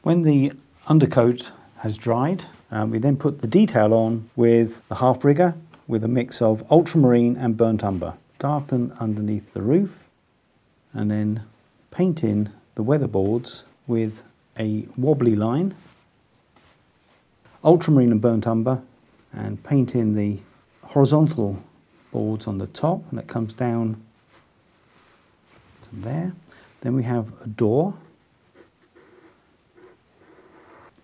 When the undercoat has dried, we then put the detail on with the half rigger with a mix of ultramarine and burnt umber. Darken underneath the roof and then paint in the weatherboards with a wobbly line, ultramarine and burnt umber, and paint in the horizontal boards on the top, and it comes down to there. Then we have a door.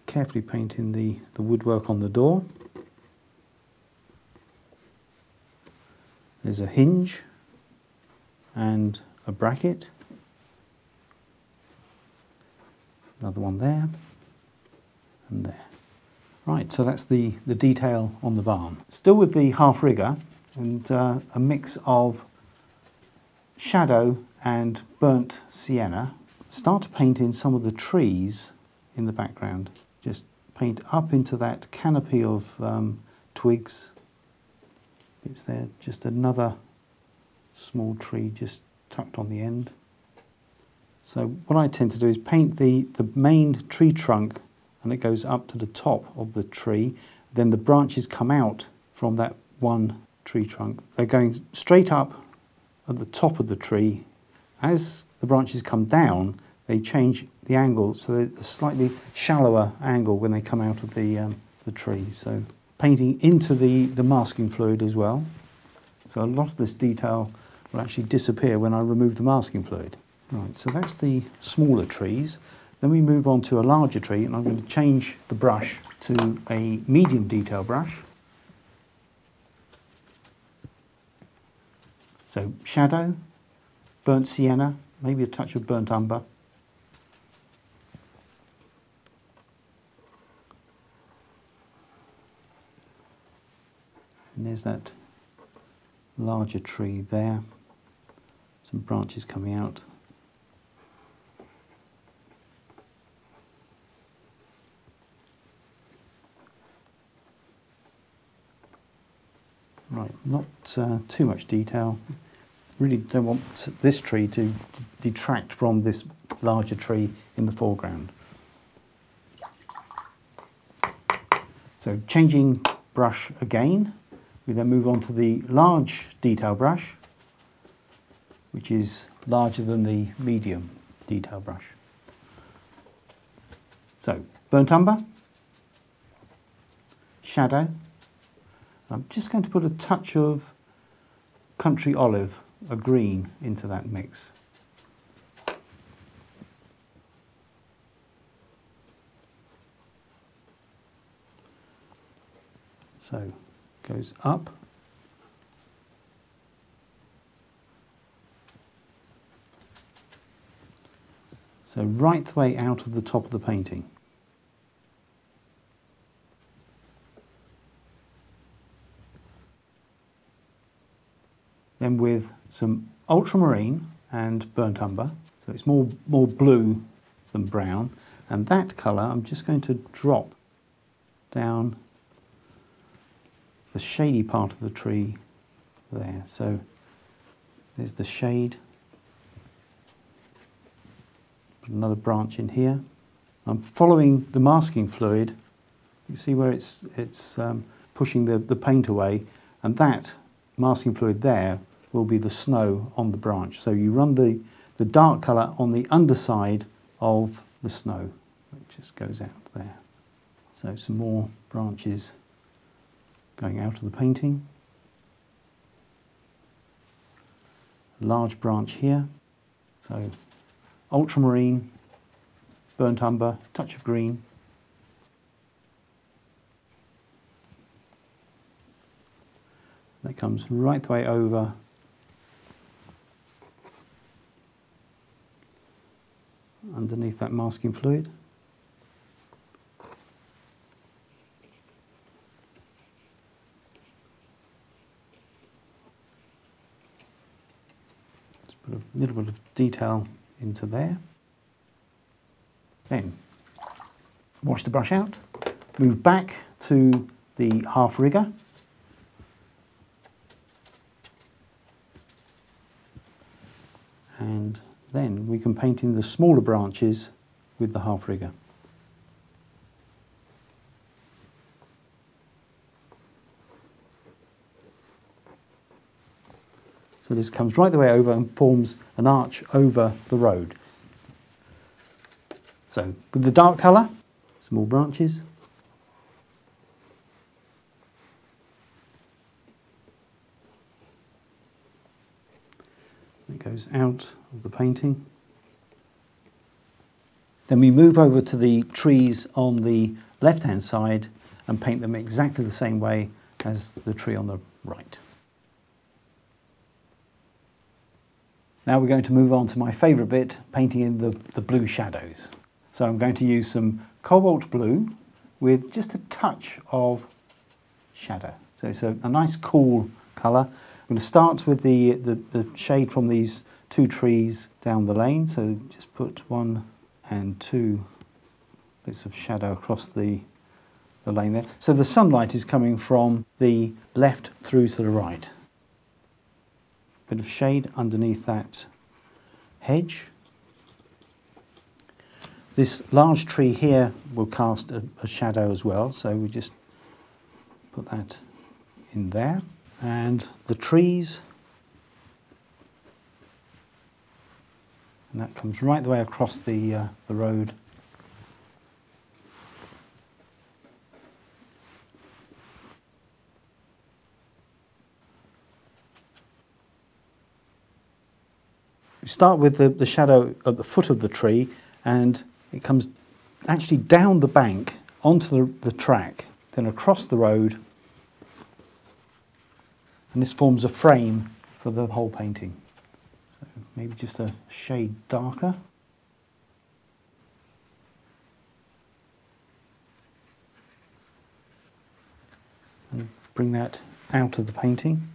Carefully paint in the woodwork on the door. There's a hinge and a bracket. Another one there and there. Right, so that's the detail on the barn. Still with the half rigger and a mix of shadow and burnt sienna. Start to paint in some of the trees in the background. Just paint up into that canopy of twigs. It's there, just another small tree just tucked on the end. So what I tend to do is paint the main tree trunk, and it goes up to the top of the tree. Then the branches come out from that one tree trunk. They're going straight up at the top of the tree. As the branches come down, they change the angle, so there's a slightly shallower angle when they come out of the tree. So painting into the masking fluid as well. So a lot of this detail will actually disappear when I remove the masking fluid. Right, so that's the smaller trees. Then we move on to a larger tree, and I'm going to change the brush to a medium detail brush. So shadow, burnt sienna, maybe a touch of burnt umber. And there's that larger tree there. Some branches coming out. Right, not too much detail. Really don't want this tree to detract from this larger tree in the foreground. So changing brush again, we then move on to the large detail brush, which is larger than the medium detail brush. So burnt umber, shadow. I'm just going to put a touch of country olive, a green, into that mix. So goes up. So right the way out of the top of the painting. Then with some ultramarine and burnt umber, so it's more blue than brown, and that colour I'm just going to drop down the shady part of the tree there. So there's the shade. Put another branch in here. I'm following the masking fluid. You see where it's pushing the paint away, and that masking fluid there will be the snow on the branch. So you run the dark colour on the underside of the snow. It just goes out there. So some more branches going out of the painting. A large branch here. So ultramarine, burnt umber, touch of green. That comes right the way over underneath that masking fluid. Let's put a little bit of detail into there. Then wash the brush out, move back to the half rigger. And then we can paint in the smaller branches with the half rigger. So this comes right the way over and forms an arch over the road. So with the dark colour, some more branches. It goes out of the painting. Then we move over to the trees on the left-hand side and paint them exactly the same way as the tree on the right. Now we're going to move on to my favourite bit, painting in the blue shadows. So I'm going to use some cobalt blue with just a touch of shadow. So it's a nice cool colour. I'm going to start with the shade from these two trees down the lane. So just put 1 and 2 bits of shadow across the lane there. So the sunlight is coming from the left through to the right. Bit of shade underneath that hedge. This large tree here will cast a shadow as well, so we just put that in there. And the trees, and that comes right the way across the road. We start with the shadow at the foot of the tree, and it comes actually down the bank onto the track, then across the road, and this forms a frame for the whole painting. So maybe just a shade darker. And bring that out of the painting.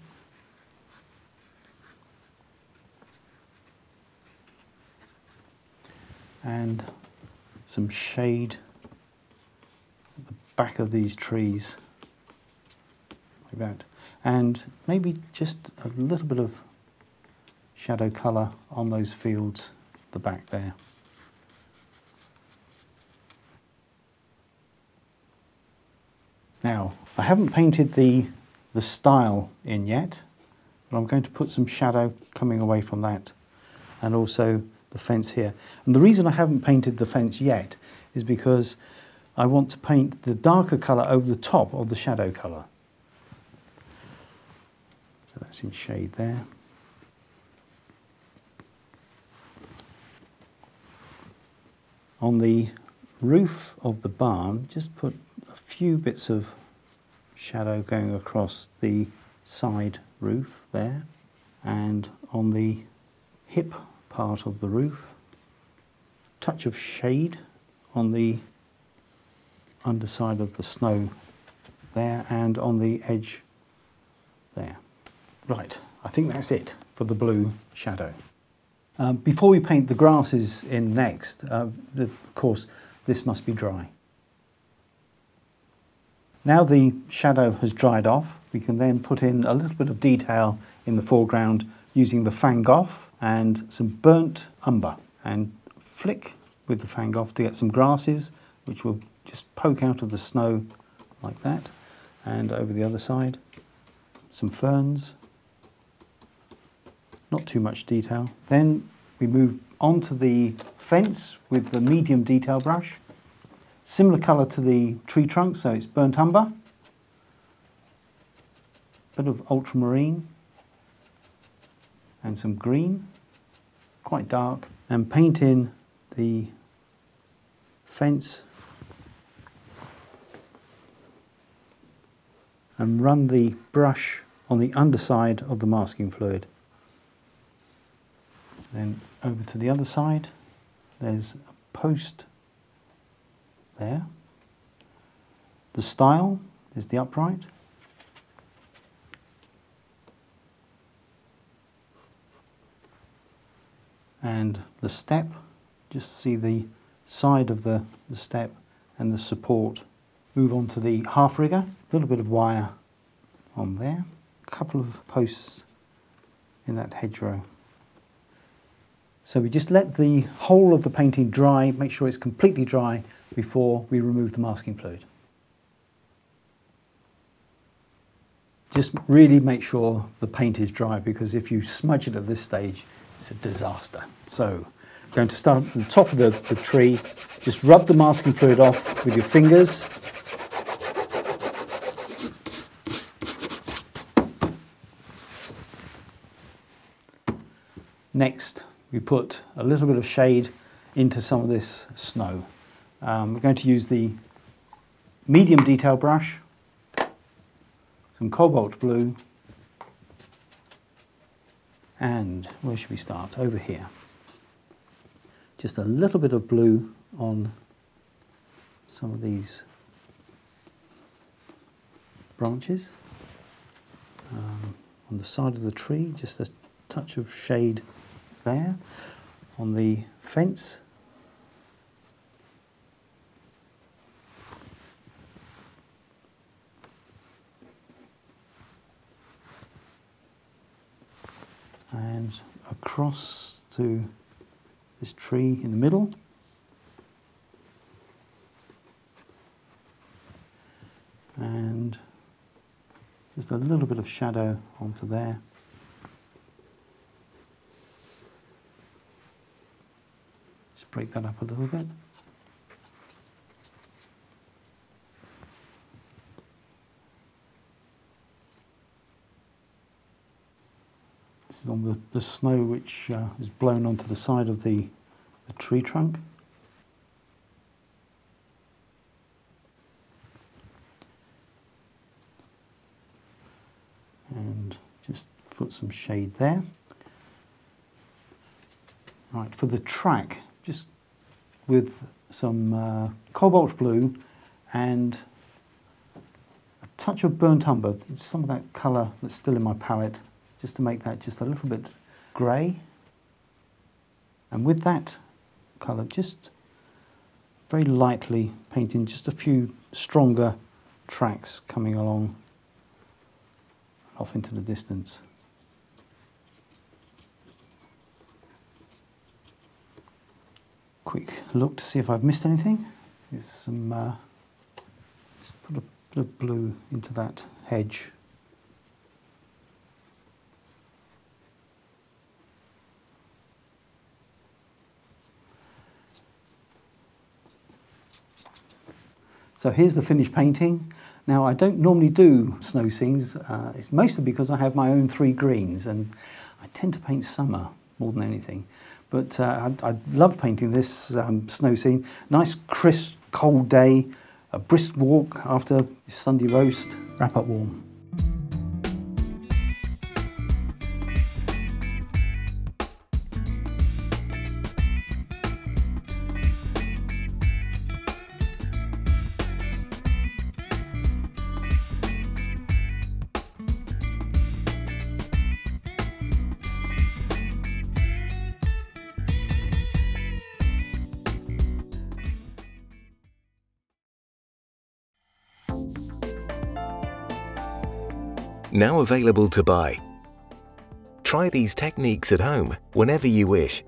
And some shade at the back of these trees, like that. And maybe just a little bit of shadow colour on those fields at the back there. Now, I haven't painted the stile in yet, but I'm going to put some shadow coming away from that, and also the fence here. And the reason I haven't painted the fence yet is because I want to paint the darker colour over the top of the shadow colour. So that's in shade there. On the roof of the barn, just put a few bits of shadow going across the side roof there, and on the hip part of the roof, touch of shade on the underside of the snow there, and on the edge there. Right, I think that's it for the blue shadow. Before we paint the grasses in next, of course this must be dry. Now the shadow has dried off, we can then put in a little bit of detail in the foreground using the fang off and some burnt umber, and flick with the fang off to get some grasses which will just poke out of the snow like that, and over the other side some ferns, not too much detail. Then we move on to the fence with the medium detail brush, similar colour to the tree trunk, so it's burnt umber, bit of ultramarine and some green, quite dark, and paint in the fence and run the brush on the underside of the masking fluid. Then over to the other side, there's a post there. The stile is the upright. And the step, just see the side of the step and the support. Move on to the half rigger, a little bit of wire on there, a couple of posts in that hedgerow. So we just let the whole of the painting dry, make sure it's completely dry before we remove the masking fluid. Just really make sure the paint is dry, because if you smudge it at this stage, it's a disaster. So I'm going to start at the top of the tree. Just rub the masking fluid off with your fingers. Next, we put a little bit of shade into some of this snow. We're going to use the medium detail brush, some cobalt blue, and where should we start? Over here. Just a little bit of blue on some of these branches. On the side of the tree, just a touch of shade there. On the fence, and across to this tree in the middle, and just a little bit of shadow onto there. Just break that up a little bit. This is on the snow which is blown onto the side of the tree trunk. And just put some shade there. Right, for the track, just with some cobalt blue and a touch of burnt umber, some of that colour that's still in my palette, just to make that just a little bit grey. And with that colour, just very lightly painting just a few stronger tracks coming along off into the distance. Quick look to see if I've missed anything. There's some, just put a bit of blue into that hedge. So here's the finished painting. Now, I don't normally do snow scenes. It's mostly because I have my own 3 greens, and I tend to paint summer more than anything. But I love painting this snow scene. Nice, crisp, cold day, a brisk walk after Sunday roast, wrap up warm. Now available to buy. Try these techniques at home whenever you wish.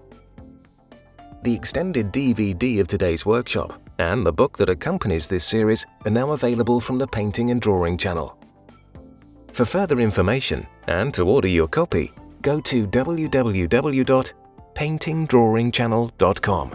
The extended DVD of today's workshop and the book that accompanies this series are now available from the Painting and Drawing channel. For further information and to order your copy, go to www.paintingdrawingchannel.com.